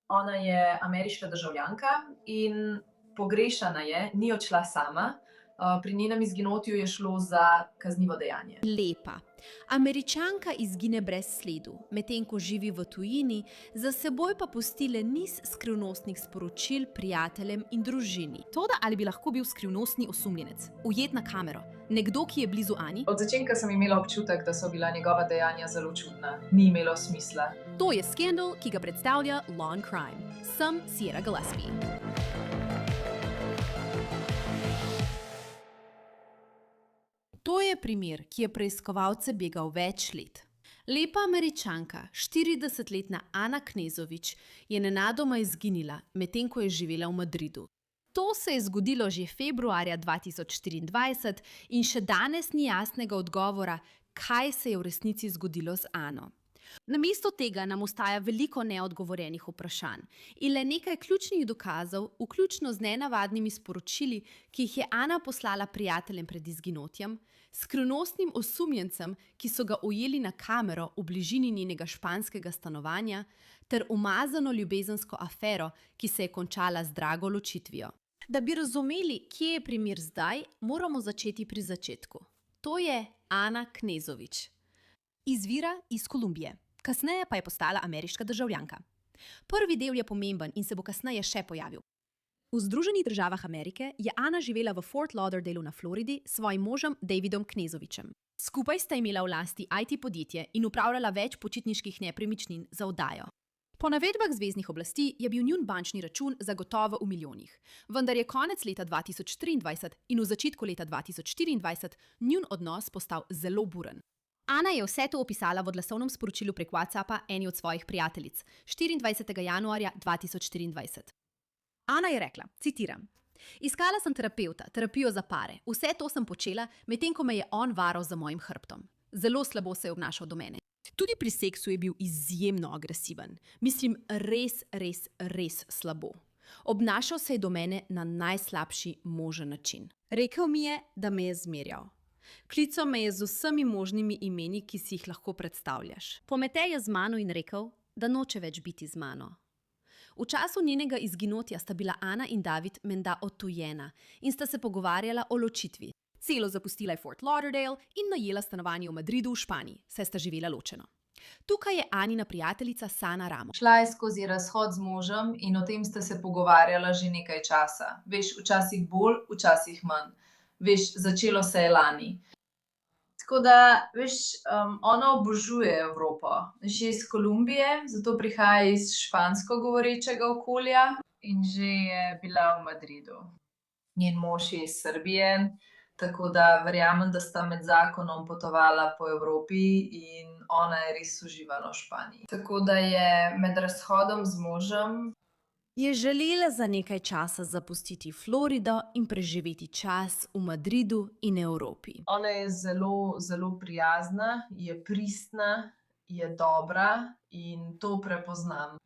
Ona je ameriška državljanka in pogrešana je, ni odšla sama. Pri njenem izginotju je šlo za kaznivo dejanje. Lepa. Američanka izgine brez sledu, medtem ko živi v tujini, za seboj pa pusti le niz skrivnostnih sporočil prijateljem in družini. Toda ali bi lahko bil skrivnostni osumljenec, ujet na kamero, nekdo, ki je blizu Ani? Od začetka sem imela občutek, da so bila njegova dejanja zelo čudna. Ni imelo smisla. To je Scandal, ki ga predstavlja Law and Crime. Sem Sierra Gillespie. To je primer, ki je preiskovalce begal več let. Lepa Američanka, 40-letna Ana Knezović, je nenadoma izginila, medtem ko je živela v Madridu. To se je zgodilo že februarja 2024 in še danes ni jasnega odgovora, kaj se je v resnici zgodilo z Ano. Namesto tega nam ostaja veliko neodgovorjenih vprašanj in le nekaj ključnih dokazov, vključno z nenavadnimi sporočili, ki jih je Ana poslala prijateljem pred izginotjem, skrivnostnim osumljencem, ki so ga ujeli na kamero v bližini njenega španskega stanovanja, ter umazano ljubezensko afero, ki se je končala z drago ločitvijo. Da bi razumeli, kje je primer zdaj, moramo začeti pri začetku. To je Ana Knezović. Izvira iz Kolumbije, kasneje pa je postala ameriška državljanka. Prvi del je pomemben in se bo kasneje še pojavil. V Združenih državah Amerike je Ana živela v Fort Lauderdailu na Floridi s svojim možem Davidom Knezovićem. Skupaj sta imela v lasti IT podjetje in upravljala več počitniških nepremičnin za oddajo. Po navedbah zveznih oblasti je bil njun bančni račun zagotovo v milijonih, vendar je konec leta 2023 in v začetku leta 2024 njun odnos postal zelo buren. Ana je vse to opisala v glasovnem sporočilu prek WhatsAppa eni od svojih prijateljic 24. januarja 2024. Ana je rekla, citiram: "Iskala sem terapeuta, terapijo za pare. Vse to sem počela, medtem ko me je on varal za mojim hrbtom. Zelo slabo se je obnašal do mene. Tudi pri seksu je bil izjemno agresiven. Mislim, res slabo. Obnašal se je do mene na najslabši možen način. Rekel mi je, da me je zmerjal. Klical me je z vsemi možnimi imeni, ki si jih lahko predstavljaš. Pometej je z mano in rekel, da noče več biti z mano. V času njenega izginotja sta bila Ana in David menda odtujena in sta se pogovarjala o ločitvi. Celo zapustila je Fort Lauderdale in najela stanovanje v Madridu v Španiji, saj sta živela ločeno. Tukaj je Anina prijateljica Sana Ramos. Šla je skozi razhod z možem in o tem sta se pogovarjala že nekaj časa. Veš, včasih bolj, včasih manj. Veš, začelo se je lani. Tako da, veš, ona obožuje Evropo. Že iz Kolumbije, zato prihaja iz špansko govorečega okolja in že je bila v Madridu. Njen mož je iz Srbije, tako da verjamem, da sta med zakonom potovala po Evropi in ona je res uživala v Španiji. Tako da je med razhodom z možem Je želela za nekaj časa zapustiti Florido in preživeti čas v Madridu in Evropi. Ona je zelo prijazna, je pristna, je dobra in to prepoznam.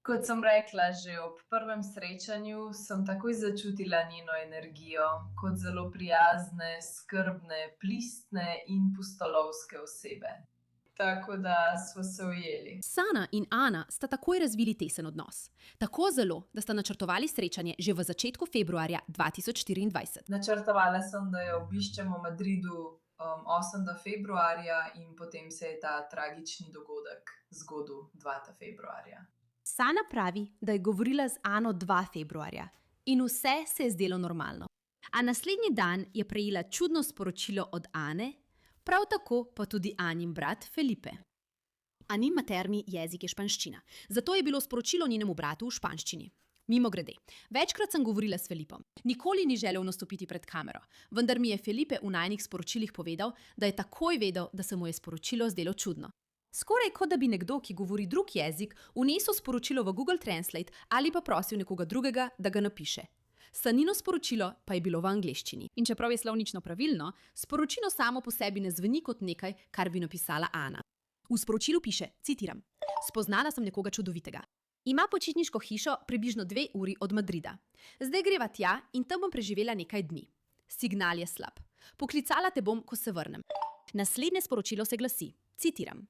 Kot sem rekla, že ob prvem srečanju sem takoj začutila njeno energijo kot zelo prijazne, skrbne, pristne in pustolovske osebe. Tako da smo se ujeli. Sana in Ana sta takoj razvili tesen odnos. Tako zelo, da sta načrtovali srečanje že v začetku februarja 2024. Načrtovala sem, da jo obiščemo v Madridu 8. februarja in potem se je ta tragični dogodek zgodil 2. februarja. Sana pravi, da je govorila z Ano 2. februarja in vse se je zdelo normalno. A naslednji dan je prejela čudno sporočilo od Ane, prav tako pa tudi Anin brat Felipe. Anin materni jezik je španščina, zato je bilo sporočilo njenemu bratu v španščini. Mimogrede, večkrat sem govorila s Felipom. Nikoli ni želel nastopiti pred kamero, vendar mi je Felipe v najinih sporočilih povedal, da je takoj vedel, da se mu je sporočilo zdelo čudno. Skoraj kot da bi nekdo, ki govori drug jezik, vnesel sporočilo v Google Translate ali pa prosil nekoga drugega, da ga napiše. Sanino sporočilo pa je bilo v angleščini. In čeprav je slovnično pravilno, sporočilo samo po sebi ne zveni kot nekaj, kar bi napisala Ana. V sporočilu piše, citiram: "Spoznala sem nekoga čudovitega. Ima počitniško hišo približno 2 uri od Madrida. Zdaj greva tja in tam bom preživela nekaj dni. Signal je slab. Poklicala te bom, ko se vrnem." Naslednje sporočilo se glasi, citiram: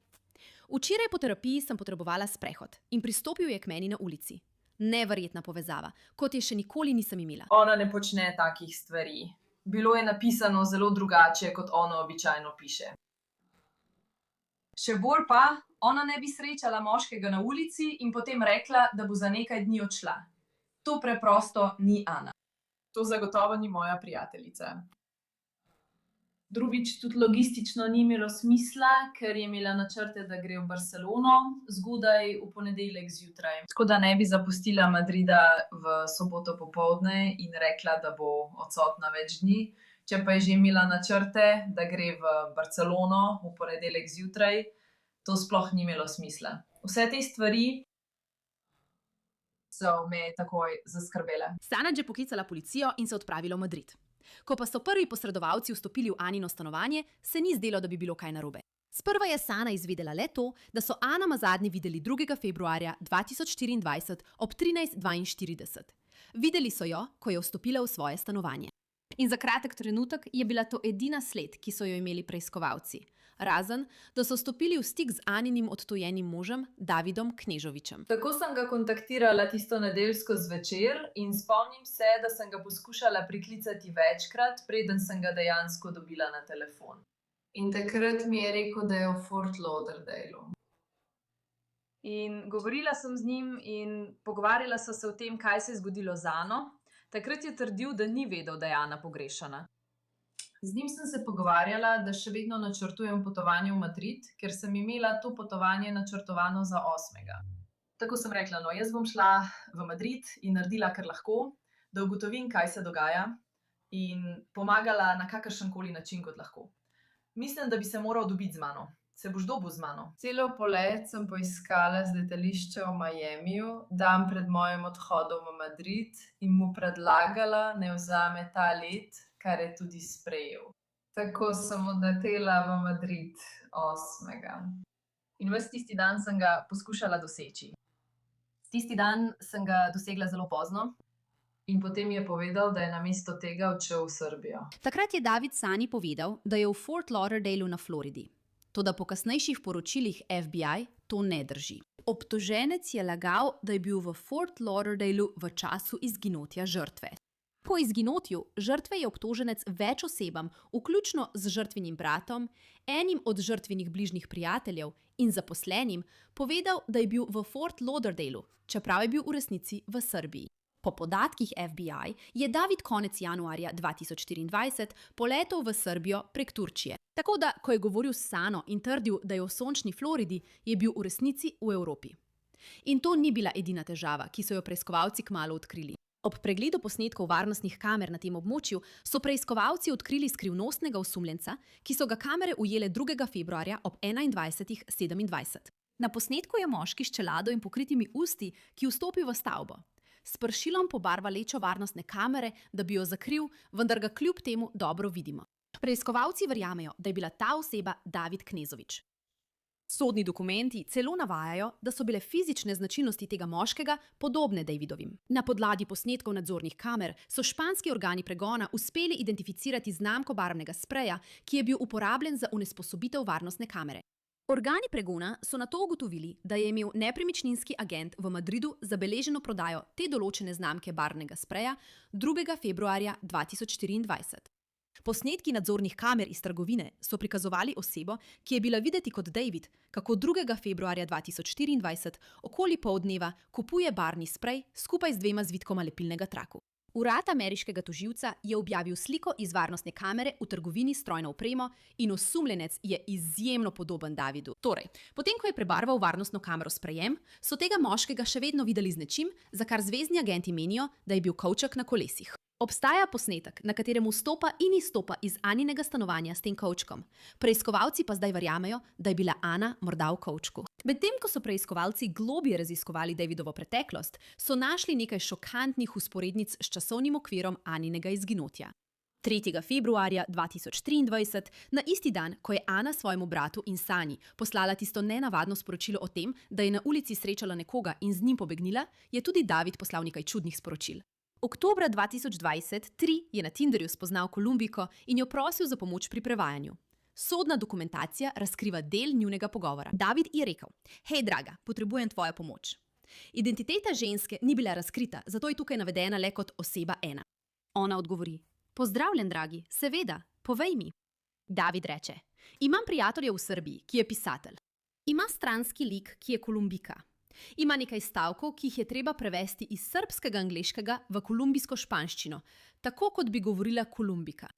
Včeraj po terapiji sem potrebovala sprehod in pristopil je k meni na ulici. Neverjetna povezava, kot je še nikoli nisem imela. Ona ne počne takih stvari. Bilo je napisano zelo drugače, kot ona običajno piše. Še bolj pa, ona ne bi srečala moškega na ulici in potem rekla, da bo za nekaj dni odšla. To preprosto ni Ana. To zagotovo ni moja prijateljica. Drugič, tudi logistično ni imelo smisla, ker je imela načrte, da gre v Barcelono zgodaj v ponedeljek zjutraj. Tako da ne bi zapustila Madrida v soboto popoldne in rekla, da bo odsotna več dni. Če pa je že imela načrte, da gre v Barcelono v ponedeljek zjutraj, to sploh ni imelo smisla. Vse te stvari so me takoj zaskrbele. Sana je poklicala policijo in se odpravila v Madrid. Ko pa so prvi posredovalci vstopili v Anino stanovanje, se ni zdelo, da bi bilo kaj narobe. Sprva je Sana izvedela le to, da so Ana nazadnje videli 2. februarja 2024 ob 13:42. Videli so jo, ko je vstopila v svoje stanovanje. In za kratek trenutek je bila to edina sled, ki so jo imeli preiskovalci. Razen, da so stopili v stik z Aninim odtujenim možem, Davidom Knežovičem. Tako sem ga kontaktirala tisto nedeljsko zvečer in spomnim se, da sem ga poskušala priklicati večkrat, preden sem ga dejansko dobila na telefon. In takrat mi je rekel, da je v Fort Lauderdaleu. In govorila sem z njim in pogovarjala sva se o tem, kaj se je zgodilo z Ano. Takrat je trdil, da ni vedel, da je Ana pogrešana. Z njim sem se pogovarjala, da še vedno načrtujem potovanje v Madrid, ker sem imela to potovanje načrtovano za 8. Tako sem rekla, no, jaz bom šla v Madrid in naredila, kar lahko, da ugotovim, kaj se dogaja in pomagala na kakršenkoli način, kot lahko. Mislim, da bi se moral dobiti z mano. Se boš dobil z mano? Celo polet sem poiskala z letališča v Miamiju, dan pred mojim odhodom v Madrid in mu predlagala, naj vzame ta let, kar je tudi sprejel. Tako sem odletela v Madrid 8. In ves tisti dan sem ga poskušala doseči. Tisti dan sem ga dosegla zelo pozno in potem je povedal, da je namesto tega odšel v Srbijo. Takrat je David Sani povedal, da je v Fort Lauderdaleu na Floridi. Toda po kasnejših poročilih FBI to ne drži. Obtoženec je lagal, da je bil v Fort Lauderdaleu v času izginotja žrtve. Po izginotju žrtve je obtoženec več osebam, vključno z žrtvinim bratom, enim od žrtvinih bližnjih prijateljev in zaposlenim, povedal, da je bil v Fort Lauderdaleu, čeprav je bil v resnici v Srbiji. Po podatkih FBI je David konec januarja 2024 poletel v Srbijo prek Turčije. Tako da, ko je govoril s Sano in trdil, da je v sončni Floridi, je bil v resnici v Evropi. In to ni bila edina težava, ki so jo preiskovalci kmalu odkrili. Ob pregledu posnetkov varnostnih kamer na tem območju so preiskovalci odkrili skrivnostnega osumljenca, ki so ga kamere ujele 2. februarja ob 21:27. Na posnetku je moški s čelado in pokritimi usti, ki vstopi v stavbo. S pršilom pobarva lečo varnostne kamere, da bi jo zakril, vendar ga kljub temu dobro vidimo. Preiskovalci verjamejo, da je bila ta oseba David Knežovič. Sodni dokumenti celo navajajo, da so bile fizične značilnosti tega moškega podobne Davidovim. Na podlagi posnetkov nadzornih kamer so španski organi pregona uspeli identificirati znamko barvnega spreja, ki je bil uporabljen za onesposobitev varnostne kamere. Organi pregona so nato ugotovili, da je imel nepremičninski agent v Madridu zabeleženo prodajo te določene znamke barvnega spreja 2. februarja 2024. Posnetki nadzornih kamer iz trgovine so prikazovali osebo, ki je bila videti kot David, kako 2. februarja 2024 okoli poldneva kupuje barvni sprej skupaj z 2 zvitkoma lepilnega traku. Urad ameriškega tožilca je objavil sliko iz varnostne kamere v trgovini s strojno opremo in osumljenec je izjemno podoben Davidu. Torej, potem ko je prebarval varnostno kamero sprejem, so tega moškega še vedno videli z nečim, za kar zvezni agenti menijo, da je bil kovček na kolesih. Obstaja posnetek, na katerem vstopa in izstopa iz Aninega stanovanja s tem kovčkom. Preiskovalci pa zdaj verjamejo, da je bila Ana morda v kovčku. Medtem ko so preiskovalci globje raziskovali Davidovo preteklost, so našli nekaj šokantnih vzporednic s časovnim okvirom Aninega izginotja. 3. februarja 2023, na isti dan, ko je Ana svojemu bratu in Sani poslala tisto nenavadno sporočilo o tem, da je na ulici srečala nekoga in z njim pobegnila, je tudi David poslal nekaj čudnih sporočil. Oktobra 2023 je na Tinderju spoznal Kolumbijko in jo prosil za pomoč pri prevajanju. Sodna dokumentacija razkriva del njunega pogovora. David je rekel: "Hej, draga, potrebujem tvojo pomoč." Identiteta ženske ni bila razkrita, zato je tukaj navedena le kot oseba 1. Ona odgovori: "Pozdravljen, dragi, seveda, povej mi." David reče: "Imam prijatelja v Srbiji, ki je pisatelj. Ima stranski lik, ki je Kolumbika. Ima nekaj stavkov, ki jih je treba prevesti iz srbskega angleškega v kolumbijsko španščino, tako kot bi govorila Kolumbika."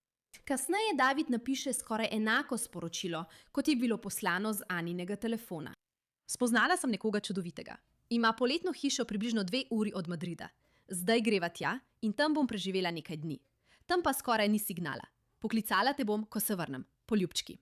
Kasneje David napiše skoraj enako sporočilo, kot je bilo poslano z Aninega telefona. "Spoznala sem nekoga čudovitega. Ima poletno hišo približno 2 uri od Madrida. Zdaj greva tja in tam bom preživela nekaj dni. Tam pa skoraj ni signala. Poklicala te bom, ko se vrnem. Poljubčki."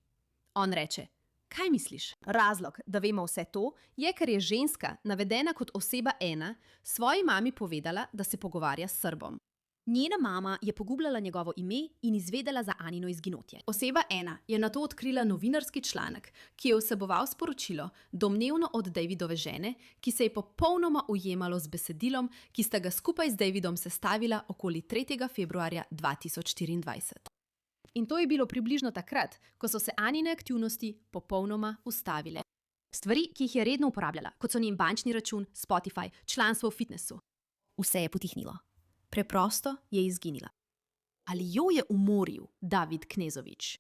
On reče: "Kaj misliš?" Razlog, da vemo vse to, je, ker je ženska, navedena kot oseba 1, svoji mami povedala, da se pogovarja s Srbom. Njena mama je pogooglala njegovo ime in izvedela za Anino izginotje. Oseba 1 je nato odkrila novinarski članek, ki je vseboval sporočilo, domnevno od Davidove žene, ki se je popolnoma ujemalo z besedilom, ki sta ga skupaj z Davidom sestavila okoli 3. februarja 2024. In to je bilo približno takrat, ko so se Anine aktivnosti popolnoma ustavile. Stvari, ki jih je redno uporabljala, kot so njen bančni račun, Spotify, članstvo v fitnessu. Vse je potihnilo. Preprosto je izginila. Ali jo je umoril David Knezović?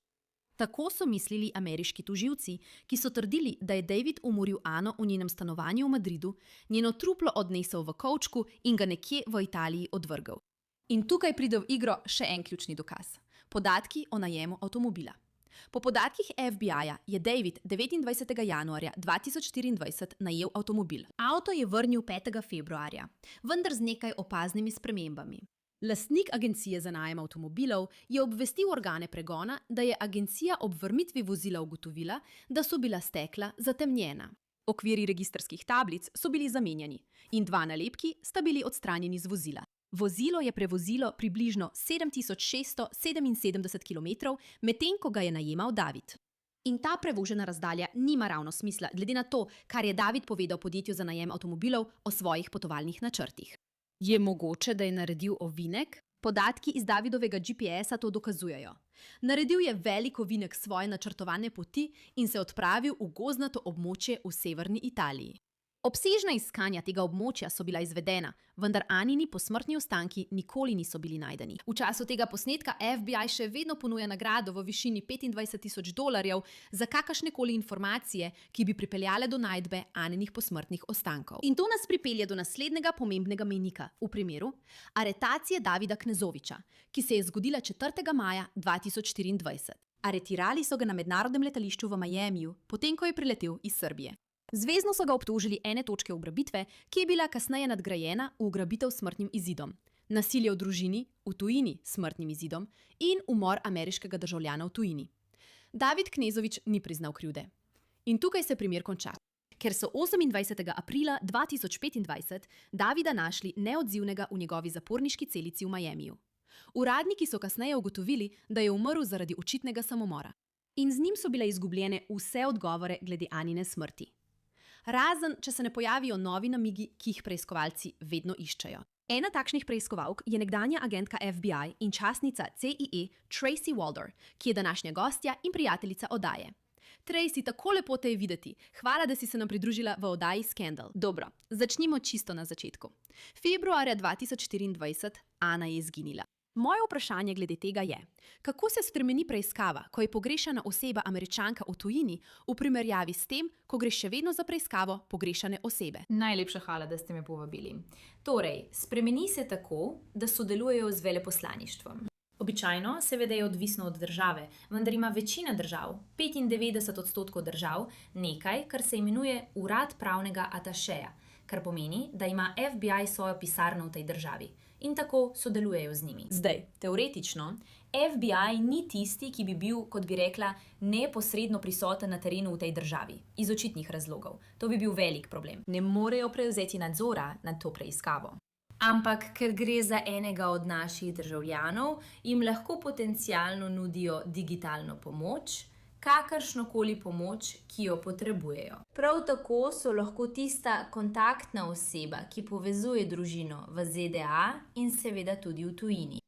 Tako so mislili ameriški tožilci, ki so trdili, da je David umoril Ano v njenem stanovanju v Madridu, njeno truplo odnesel v kovčku in ga nekje v Italiji odvrgel. In tukaj pride v igro še en ključni dokaz. Podatki o najemu avtomobila. Po podatkih FBI-ja je David 29. januarja 2024 najel avtomobil. Avto je vrnil 5. februarja, vendar z nekaj opaznimi spremembami. Lastnik agencije za najem avtomobilov je obvestil organe pregona, da je agencija ob vrnitvi vozila ugotovila, da so bila stekla zatemnjena. Okviri registrskih tablic so bili zamenjani in 2 nalepki sta bili odstranjeni z vozila. Vozilo je prevozilo približno 7677 km, medtem ko ga je najemal David. In ta prevožena razdalja nima ravno smisla, glede na to, kar je David povedal podjetju za najem avtomobilov o svojih potovalnih načrtih. Je mogoče, da je naredil ovinek? Podatki iz Davidovega GPS-a to dokazujejo. Naredil je velik ovinek svoje načrtovane poti in se odpravil v gozdnato območje v severni Italiji. Obsežna iskanja tega območja so bila izvedena, vendar Anini posmrtni ostanki nikoli niso bili najdeni. V času tega posnetka FBI še vedno ponuja nagrado v višini $25,000 za kakršnekoli informacije, ki bi pripeljale do najdbe Aninih posmrtnih ostankov. In to nas pripelje do naslednjega pomembnega mejnika v primeru aretacije Davida Knezovića, ki se je zgodila 4. maja 2024. Aretirali so ga na mednarodnem letališču v Miamiju, potem ko je priletel iz Srbije. Zvezno so ga obtožili ene točke ugrabitve, ki je bila kasneje nadgrajena v ugrabitev s smrtnim izidom, nasilje v družini, v tujini s smrtnim izidom in umor ameriškega državljana v tujini. David Knezović ni priznal krivde. In tukaj se primer konča. Ker so 28. aprila 2025 Davida našli neodzivnega v njegovi zaporniški celici v Miamiju. Uradniki so kasneje ugotovili, da je umrl zaradi očitnega samomora. In z njim so bile izgubljene vse odgovore glede Anine smrti. Razen, če se ne pojavijo novi namigi, ki jih preiskovalci vedno iščejo. Ena takšnih preiskovalk je nekdanja agentka FBI in častnica CIA Tracy Waldor, ki je današnja gostja in prijateljica oddaje. Tracy, tako lepo te je videti. Hvala, da si se nam pridružila v oddaji Scandal. Dobro, začnimo čisto na začetku. Februarja 2024 Ana je izginila. Moje vprašanje glede tega je, kako se spremeni preiskava, ko je pogrešana oseba Američanka v tujini, v primerjavi s tem, ko gre še vedno za preiskavo pogrešane osebe? Najlepša hvala, da ste me povabili. Torej, spremeni se tako, da sodelujejo z veleposlaništvom. Običajno seveda je odvisno od države, vendar ima večina držav, 95% držav, nekaj, kar se imenuje urad pravnega atašeja, kar pomeni, da ima FBI svojo pisarno v tej državi. In tako sodelujejo z njimi. Zdaj, teoretično, FBI ni tisti, ki bi bil, kot bi rekla, neposredno prisoten na terenu v tej državi. Iz očitnih razlogov. To bi bil velik problem. Ne morejo prevzeti nadzora nad to preiskavo. Ampak, ker gre za enega od naših državljanov, jim lahko potencialno nudijo digitalno pomoč, kakršnokoli pomoč, ki jo potrebujejo. Prav tako so lahko tista kontaktna oseba, ki povezuje družino v ZDA in seveda tudi v tujini.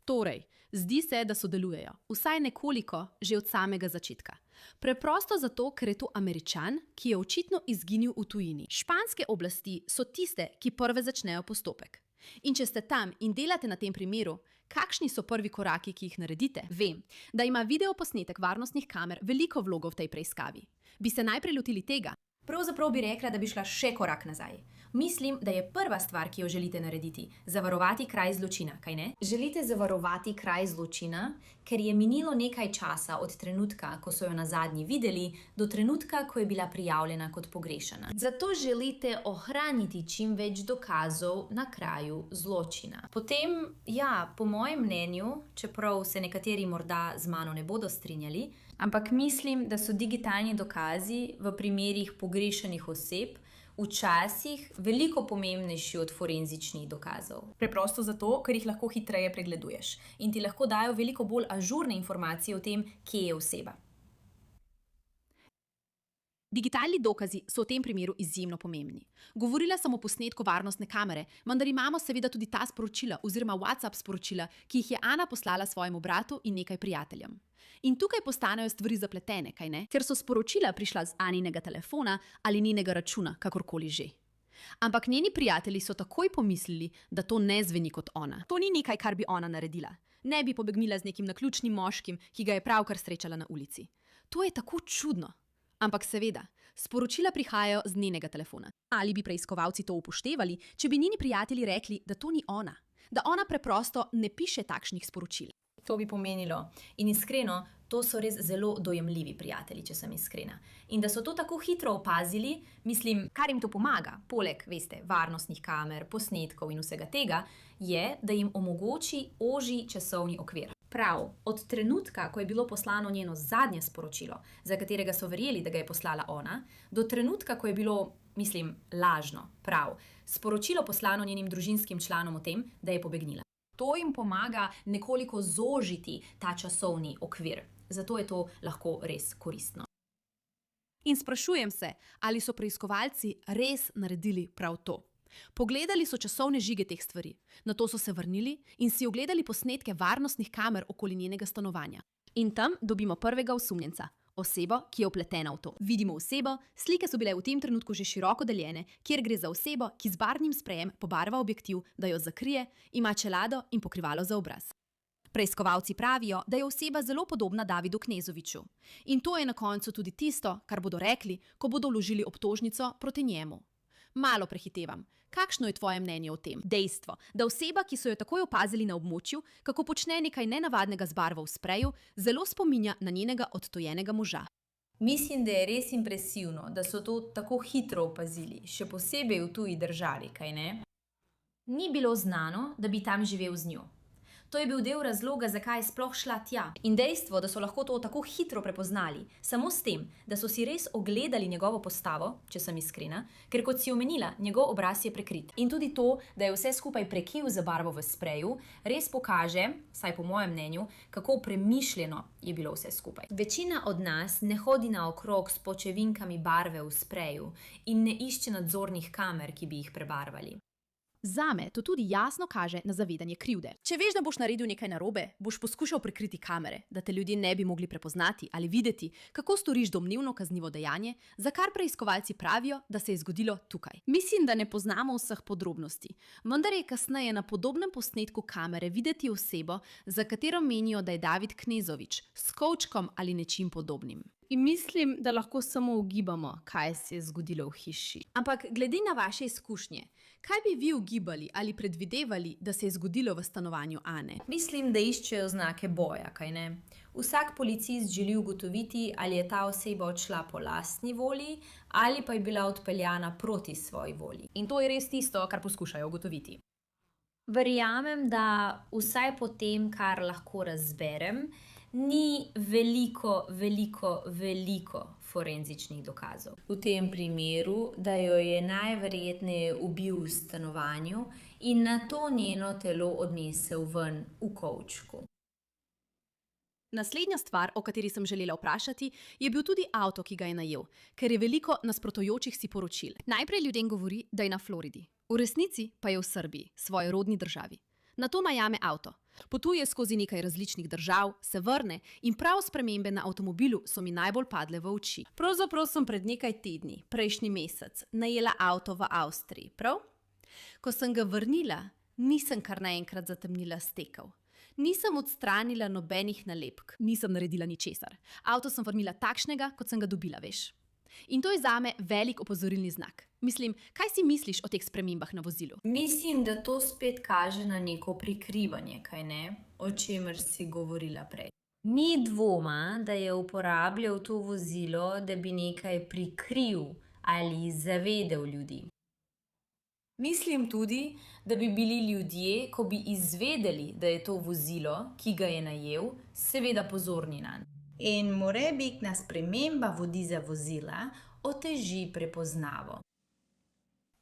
Torej, zdi se, da sodelujejo, vsaj nekoliko, že od samega začetka. Preprosto zato, ker je to Američan, ki je očitno izginil v tujini. Španske oblasti so tiste, ki prve začnejo postopek. In če ste tam in delate na tem primeru, kakšni so prvi koraki, ki jih naredite? Vem, da ima videoposnetek varnostnih kamer veliko vlogo v tej preiskavi. Bi se najprej lotili tega? Pravzaprav bi rekla, da bi šla še korak nazaj. Mislim, da je prva stvar, ki jo želite narediti, zavarovati kraj zločina, kaj ne? Želite zavarovati kraj zločina, ker je minilo nekaj časa od trenutka, ko so jo nazadnje videli, do trenutka, ko je bila prijavljena kot pogrešana. Zato želite ohraniti čim več dokazov na kraju zločina. Potem, ja, po mojem mnenju, čeprav se nekateri morda z mano ne bodo strinjali, ampak mislim, da so digitalni dokazi v primerih pogrešanih oseb včasih veliko pomembnejši od forenzičnih dokazov. Preprosto zato, ker jih lahko hitreje pregleduješ in ti lahko dajo veliko bolj ažurne informacije o tem, kje je oseba. Digitalni dokazi so v tem primeru izjemno pomembni. Govorila sem o posnetku varnostne kamere, vendar imamo seveda tudi ta sporočila oziroma WhatsApp sporočila, ki jih je Ana poslala svojemu bratu in nekaj prijateljem. In tukaj postanejo stvari zapletene, kaj ne? Ker so sporočila prišla z Aninega telefona ali njenega računa, kakorkoli že. Ampak njeni prijatelji so takoj pomislili, da to ne zveni kot ona. To ni nekaj, kar bi ona naredila. Ne bi pobegnila z nekim naključnim moškim, ki ga je pravkar srečala na ulici. To je tako čudno. Ampak seveda, sporočila prihajajo z njenega telefona. Ali bi preiskovalci to upoštevali, če bi njeni prijatelji rekli, da to ni ona? Da ona preprosto ne piše takšnih sporočil? To bi pomenilo. In iskreno, to so res zelo dojemljivi prijatelji, če sem iskrena. In da so to tako hitro opazili, mislim, kar jim to pomaga, poleg, veste, varnostnih kamer, posnetkov in vsega tega, je, da jim omogoči ožji časovni okvir. Prav, od trenutka, ko je bilo poslano njeno zadnje sporočilo, za katerega so verjeli, da ga je poslala ona, do trenutka, ko je bilo, mislim, lažno, prav, sporočilo poslano njenim družinskim članom o tem, da je pobegnila. To jim pomaga nekoliko zožiti ta časovni okvir. Zato je to lahko res koristno. In sprašujem se, ali so preiskovalci res naredili prav to. Pogledali so časovne žige teh stvari, nato so se vrnili in si ogledali posnetke varnostnih kamer okoli njenega stanovanja. In tam dobimo prvega osumljenca, osebo, ki je vpletena v to. Vidimo osebo, slike so bile v tem trenutku že široko deljene, kjer gre za osebo, ki z barvnim sprejem pobarva objektiv, da jo zakrije, ima čelado in pokrivalo za obraz. Preiskovalci pravijo, da je oseba zelo podobna Davidu Knezoviču. In to je na koncu tudi tisto, kar bodo rekli, ko bodo vložili obtožnico proti njemu. Malo prehitevam. Kakšno je tvoje mnenje o tem? Dejstvo, da oseba, ki so jo takoj opazili na območju, kako počne nekaj nenavadnega z barvo v spreju, zelo spominja na njenega odtojenega moža. Mislim, da je res impresivno, da so to tako hitro opazili, še posebej v tuji državi, kaj ne? Ni bilo znano, da bi tam živel z njo. To je bil del razloga, zakaj je sploh šla tja. In dejstvo, da so lahko to tako hitro prepoznali, samo s tem, da so si res ogledali njegovo postavo, če sem iskrena, ker kot si omenila, njegov obraz je prekrit. In tudi to, da je vse skupaj prekril z barvo v spreju, res pokaže, vsaj po mojem mnenju, kako premišljeno je bilo vse skupaj. Večina od nas ne hodi naokrog s pločevinkami barve v spreju in ne išče nadzornih kamer, ki bi jih prebarvali. Zame to tudi jasno kaže na zavedanje krivde. Če veš, da boš naredil nekaj narobe, boš poskušal prikriti kamere, da te ljudje ne bi mogli prepoznati ali videti, kako storiš domnevno kaznivo dejanje, za kar preiskovalci pravijo, da se je zgodilo tukaj. Mislim, da ne poznamo vseh podrobnosti, vendar je kasneje na podobnem posnetku kamere videti osebo, za katero menijo, da je David Knezovič, s kovčkom ali nečim podobnim. In mislim, da lahko samo ugibamo, kaj se je zgodilo v hiši. Ampak glede na vaše izkušnje, kaj bi vi ugibali ali predvidevali, da se je zgodilo v stanovanju Ane? Mislim, da iščejo znake boja, kaj ne? Vsak policist želi ugotoviti, ali je ta oseba odšla po lastni volji ali pa je bila odpeljana proti svoji volji. In to je res tisto, kar poskušajo ugotoviti. Verjamem, da vsaj po tem, kar lahko razberem, ni veliko forenzičnih dokazov. V tem primeru, da jo je najverjetneje ubil v stanovanju in nato njeno telo odnesel ven v kovčku. Naslednja stvar, o kateri sem želela vprašati, je bil tudi avto, ki ga je najel, ker je veliko nasprotujočih si poročil. Najprej ljudem govori, da je na Floridi, v resnici pa je v Srbiji, svoji rodni državi. Nato najame avto. Potuje skozi nekaj različnih držav, se vrne in prav spremembe na avtomobilu so mi najbolj padle v oči. Pravzaprav sem pred nekaj tedni, prejšnji mesec, najela avto v Avstriji, prav? Ko sem ga vrnila, nisem kar naenkrat zatemnila stekel. Nisem odstranila nobenih nalepk, nisem naredila ničesar. Avto sem vrnila takšnega, kot sem ga dobila, veš. In to je zame velik opozorilni znak. Mislim, kaj si misliš o teh spremembah na vozilu? Mislim, da to spet kaže na neko prikrivanje, kaj ne? O čemer si govorila prej. Ni dvoma, da je uporabljal to vozilo, da bi nekaj prikril ali zavedel ljudi. Mislim tudi, da bi bili ljudje, ko bi izvedeli, da je to vozilo, ki ga je najel, seveda pozorni nanj. In morebitna sprememba vodiza vozila oteži prepoznavo.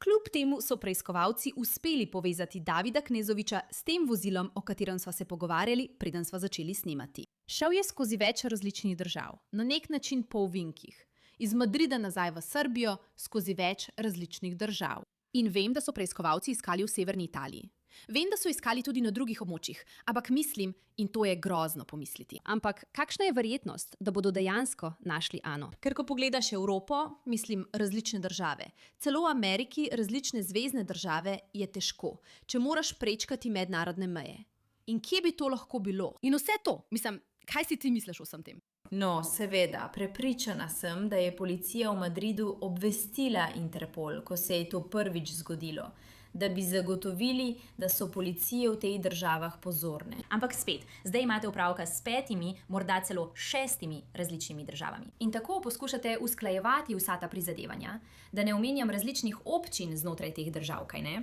Kljub temu so preiskovalci uspeli povezati Davida Knezoviča s tem vozilom, o katerem sva se pogovarjali, preden sva začeli snemati. Šel je skozi več različnih držav, na nek način po ovinkih. Iz Madrida nazaj v Srbijo, skozi več različnih držav. In vem, da so preiskovalci iskali v severni Italiji. Vem, da so iskali tudi na drugih območjih, ampak mislim, in to je grozno pomisliti. Ampak kakšna je verjetnost, da bodo dejansko našli Ano? Ker ko pogledaš Evropo, mislim različne države, celo v Ameriki različne zvezne države, je težko, če moraš prečkati mednarodne meje. In kje bi to lahko bilo? In vse to, mislim, kaj si ti misliš o vsem tem? No, seveda, prepričana sem, da je policija v Madridu obvestila Interpol, ko se je to prvič zgodilo, da bi zagotovili, da so policije v tej državah pozorne. Ampak spet, zdaj imate opravka s 5, morda celo 6 različnimi državami. In tako poskušate usklajevati vsa ta prizadevanja, da ne omenjam različnih občin znotraj teh držav, kaj ne?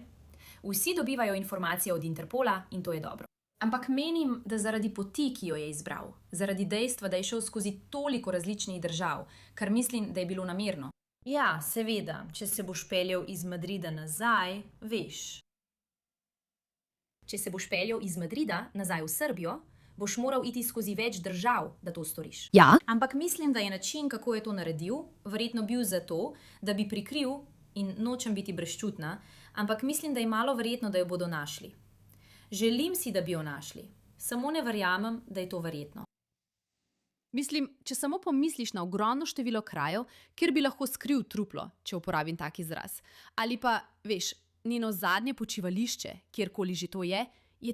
Vsi dobivajo informacije od Interpola in to je dobro. Ampak menim, da zaradi poti, ki jo je izbral, zaradi dejstva, da je šel skozi toliko različnih držav, kar mislim, da je bilo namerno. Ja, seveda, če se boš peljal iz Madrida nazaj, veš. Če se boš peljal iz Madrida nazaj v Srbijo, boš moral iti skozi več držav, da to storiš. Ja. Ampak mislim, da je način, kako je to naredil, verjetno bil zato, da bi prikril, in nočem biti brezčutna, ampak mislim, da je malo verjetno, da jo bodo našli. Želim si, da bi jo našli. Samo ne verjamem, da je to verjetno. Mislim, če samo pomisliš na ogromno število krajev, kjer bi lahko skril truplo, če uporabim tak izraz, ali pa, veš, njeno zadnje počivališče, kjerkoli že to je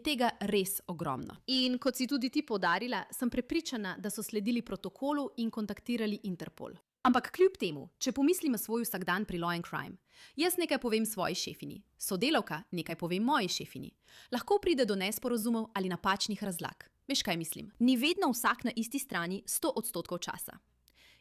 tega res ogromno. In kot si tudi ti poudarila, sem prepričana, da so sledili protokolu in kontaktirali Interpol. Ampak kljub temu, če pomislimo svoj vsakdan pri Law and Crime, jaz nekaj povem svoji šefini, sodelavka nekaj povem moji šefini. Lahko pride do nesporazumov ali napačnih razlag. Veš, kaj mislim? Ni vedno vsak na isti strani 100% časa.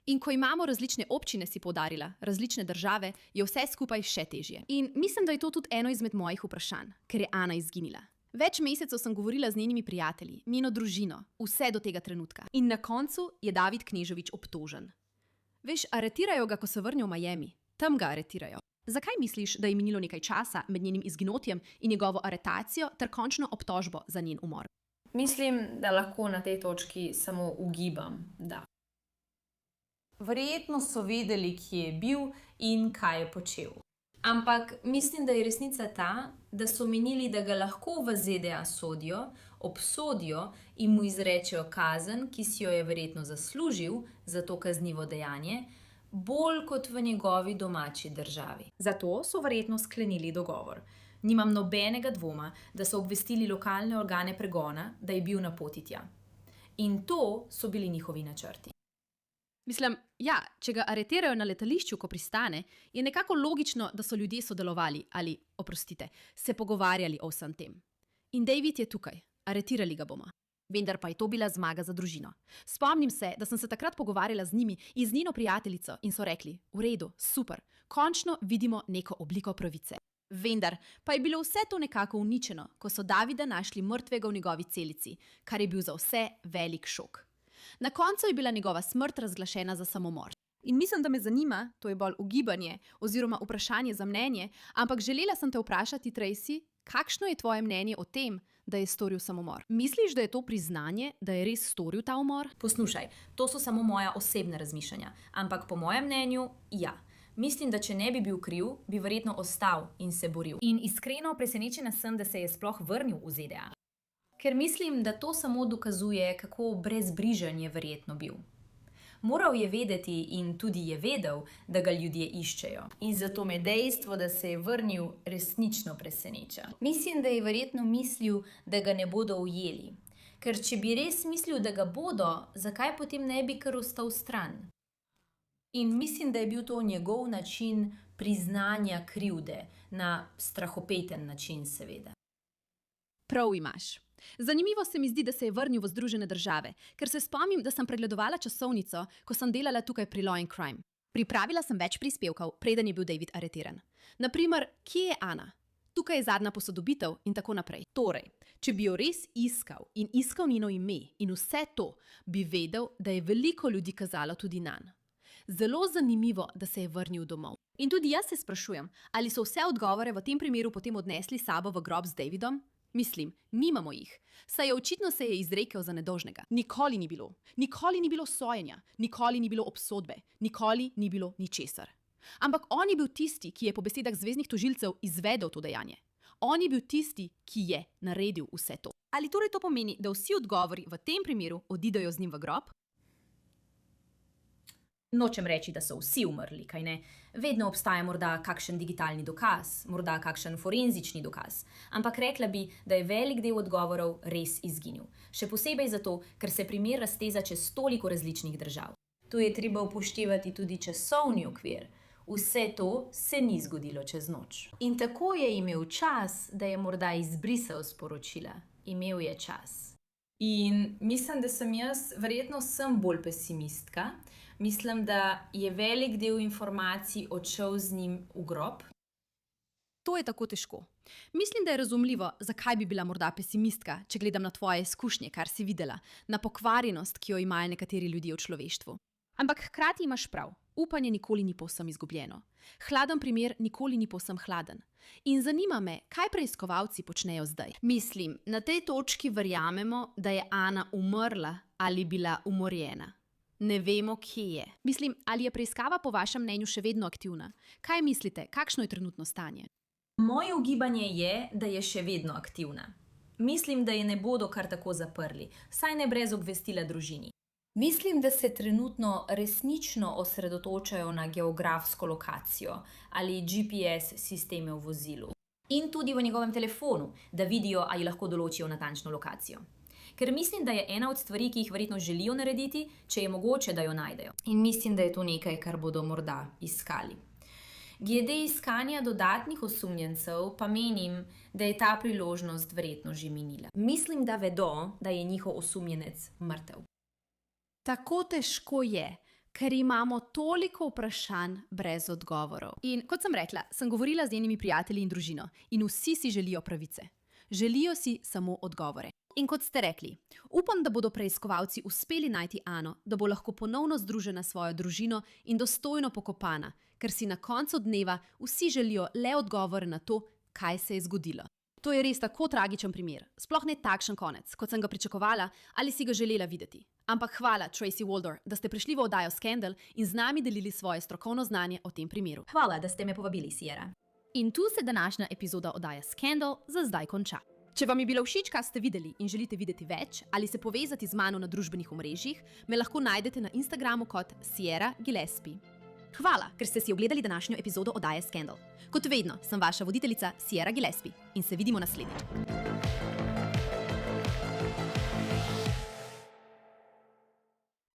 In ko imamo različne občine, si poudarila, različne države, je vse skupaj še težje. In mislim, da je to tudi eno izmed mojih vprašanj, ker je Ana izginila. Več mesecev sem govorila z njenimi prijatelji, njeno družino, vse do tega trenutka. In na koncu je David Knežovič obtožen. Veš, aretirajo ga, ko se vrne v Miami. Tam ga aretirajo. Zakaj misliš, da je minilo nekaj časa med njenim izginotjem in njegovo aretacijo ter končno obtožbo za njen umor? Mislim, da lahko na tej točki samo ugibam, da. Verjetno so vedeli, kje je bil in kaj je počel. Ampak mislim, da je resnica ta, da so menili, da ga lahko v ZDA sodijo, obsodijo in mu izrečejo kazen, ki si jo je verjetno zaslužil za to kaznivo dejanje, bolj kot v njegovi domači državi. Zato so verjetno sklenili dogovor. Nimam nobenega dvoma, da so obvestili lokalne organe pregona, da je bil na poti tja. In to so bili njihovi načrti. Mislim, ja, če ga aretirajo na letališču, ko pristane, je nekako logično, da so ljudje sodelovali ali, oprostite, se pogovarjali o vsem tem. In David je tukaj, aretirali ga bomo. Vendar pa je to bila zmaga za družino. Spomnim se, da sem se takrat pogovarjala z njimi in z njeno prijateljico in so rekli, v redu, super, končno vidimo neko obliko pravice. Vendar pa je bilo vse to nekako uničeno, ko so Davida našli mrtvega v njegovi celici, kar je bil za vse velik šok. Na koncu je bila njegova smrt razglašena za samomor. In mislim, da me zanima, to je bolj ugibanje oziroma vprašanje za mnenje, ampak želela sem te vprašati, Tracy, kakšno je tvoje mnenje o tem, da je storil samomor? Misliš, da je to priznanje, da je res storil ta umor? Poslušaj, to so samo moja osebna razmišljanja, ampak po mojem mnenju, ja. Mislim, da če ne bi bil kriv, bi verjetno ostal in se boril. In iskreno presenečena sem, da se je sploh vrnil v ZDA. ker mislim, da to samo dokazuje, kako brezbrižen je verjetno bil. Moral je vedeti in tudi je vedel, da ga ljudje iščejo. In zato me dejstvo, da se je vrnil, resnično preseneča. Mislim, da je verjetno mislil, da ga ne bodo ujeli. Ker če bi res mislil, da ga bodo, zakaj potem ne bi kar ostal stran? In mislim, da je bil to njegov način priznanja krivde, na strahopeten način seveda. Prav imaš. Zanimivo se mi zdi, da se je vrnil v Združene države, ker se spomnim, da sem pregledovala časovnico, ko sem delala tukaj pri Law & Crime. Pripravila sem več prispevkov, preden je bil David areteran. Naprimer, kje je Ana? Tukaj je zadnja posodobitev in tako naprej. Torej, če bi jo res iskal in iskal njeno ime in vse to, bi vedel, da je veliko ljudi kazalo tudi nanj. Zelo zanimivo, da se je vrnil domov. In tudi jaz se sprašujem, ali so vse odgovore v tem primeru potem odnesli sabo v grob z Davidom? Mislim, nimamo jih. Saj je očitno se je izrekel za nedolžnega. Nikoli ni bilo. Nikoli ni bilo sojenja. Nikoli ni bilo obsodbe. Nikoli ni bilo ničesar. Ampak on je bil tisti, ki je po besedah zvezdnih tožilcev izvedel to dejanje. On je bil tisti, ki je naredil vse to. Ali torej to pomeni, da vsi odgovori v tem primeru odidejo z njim v grob? Nočem reči, da so vsi umrli, kaj ne? Vedno obstaja morda kakšen digitalni dokaz, morda kakšen forenzični dokaz. Ampak rekla bi, da je velik del odgovorov res izginil. Še posebej zato, ker se primer razteza čez toliko različnih držav. Tu je treba upoštevati tudi časovni okvir. Vse to se ni zgodilo čez noč. In tako je imel čas, da je morda izbrisal sporočila. Imel je čas. In mislim, da verjetno sem bolj pesimistka. Mislim, da je velik del informacij odšel z njim v grob. To je tako težko. Mislim, da je razumljivo, zakaj bi bila morda pesimistka, če gledam na tvoje izkušnje, kar si videla, na pokvarjenost, ki jo imajo nekateri ljudje v človeštvu. Ampak hkrati imaš prav, upanje nikoli ni povsem izgubljeno. Hladen primer nikoli ni povsem hladen. In zanima me, kaj preiskovalci počnejo zdaj. Mislim, na tej točki verjamemo, da je Ana umrla ali bila umorjena. Ne vemo, kje je. Mislim, ali je preiskava po vašem mnenju še vedno aktivna? Kaj mislite, kakšno je trenutno stanje? Moje ugibanje je, da je še vedno aktivna. Mislim, da je ne bodo kar tako zaprli, saj ne brez obvestila družini. Mislim, da se trenutno resnično osredotočajo na geografsko lokacijo ali GPS sisteme v vozilu. In tudi v njegovem telefonu, da vidijo, ali lahko določijo natančno lokacijo. Ker mislim, da je ena od stvari, ki jih verjetno želijo narediti, če je mogoče, da jo najdejo. In mislim, da je to nekaj, kar bodo morda iskali. Glede iskanja dodatnih osumljencev pa menim, da je ta priložnost verjetno že minila. Mislim, da vedo, da je njihov osumljenec mrtev. Tako težko je, ker imamo toliko vprašanj brez odgovorov. In kot sem rekla, sem govorila z njenimi prijatelji in družino in vsi si želijo pravice. Želijo si samo odgovore. In kot ste rekli, upam, da bodo preiskovalci uspeli najti Ano, da bo lahko ponovno združena s svojo družino in dostojno pokopana, ker si na koncu dneva vsi želijo le odgovore na to, kaj se je zgodilo. To je res tako tragičen primer, sploh ne takšen konec, kot sem ga pričakovala ali si ga želela videti. Ampak hvala, Tracy Waldor, da ste prišli v oddajo Scandal in z nami delili svoje strokovno znanje o tem primeru. Hvala, da ste me povabili, Sierra. In tu se današnja epizoda oddaje Scandal za zdaj konča. Če vam je bilo všeč, kaj ste videli in želite videti več ali se povezati z mano na družbenih omrežjih, me lahko najdete na Instagramu kot Sierra Gillespie. Hvala, ker ste si ogledali današnjo epizodo oddaje Scandal. Kot vedno sem vaša voditeljica Sierra Gillespie in se vidimo naslednjič.